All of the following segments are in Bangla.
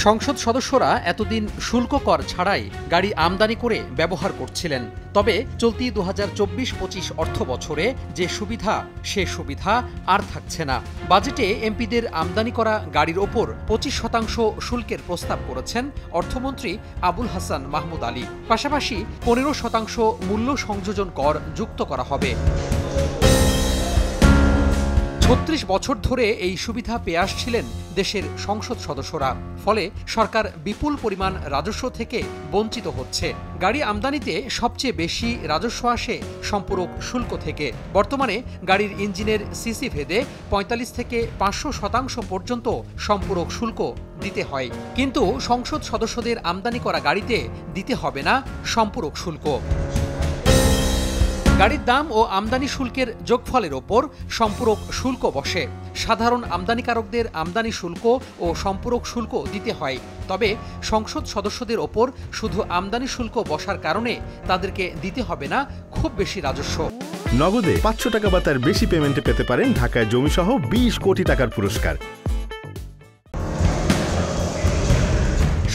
সংসদ সদস্যরা এতদিন শুল্ক কর ছাড়াই গাড়ি আমদানি করে ব্যবহার করছিলেন। তবে চলতি ২০২৪-২৫ অর্থ বছরে যে সুবিধা সে সুবিধা আর থাকছে না। বাজেটে এমপিদের আমদানি করা গাড়ির ওপর ২৫% শুল্কের প্রস্তাব করেছেন অর্থমন্ত্রী আবুল হাসান মাহমুদ আলী। পাশাপাশি ১৫% মূল্য সংযোজন কর যুক্ত করা হবে। ৩৬ বছর ধরে এই সুবিধা পেয়ে আসছিলেন দেশের সংসদ সদস্যরা। ফলে সরকার বিপুল পরিমাণ রাজস্ব থেকে বঞ্চিত হচ্ছে। গাড়ি আমদানিতে সবচেয়ে বেশি রাজস্ব আসে সম্পূরক শুল্ক থেকে। বর্তমানে গাড়ির ইঞ্জিনের সিসি ভেদে ৪৫ থেকে ৫০০% পর্যন্ত সম্পূরক শুল্ক দিতে হয়। কিন্তু সংসদ সদস্যদের আমদানি করা গাড়িতে দিতে হবে না সম্পূরক শুল্ক। গাড়ির দাম ও আমদানি শুল্কের যোগফলের ওপর সম্পূরক শুল্ক বসে। সাধারণ আমদানিকারকদের আমদানি শুল্ক ও সম্পূরক শুল্ক দিতে হয়। তবে সংসদ সদস্যদের ওপর শুধু আমদানি শুল্ক বসার কারণে তাদেরকে দিতে হবে না খুব বেশি রাজস্ব। নগদে ৫০০ টাকা বা তার বেশি পেমেন্টে পেতে পারেন ঢাকায় জমিসহ ২০ কোটি টাকার পুরস্কার।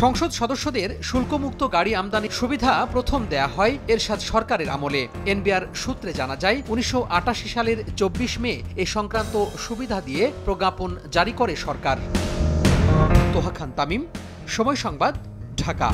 সংসদ সদস্যদের শুল্কমুক্ত গাড়ি আমদানির সুবিধা প্রথম দেয়া হয় এরশাদ সরকারের আমলে। এনবিআর সূত্রে জানা যায় ১৯৮৮ সালের ২৪ মে এ সংক্রান্ত সুবিধা দিয়ে প্রজ্ঞাপন জারি করে সরকার। তোহা খান তামিম, সময় সংবাদ, ঢাকা।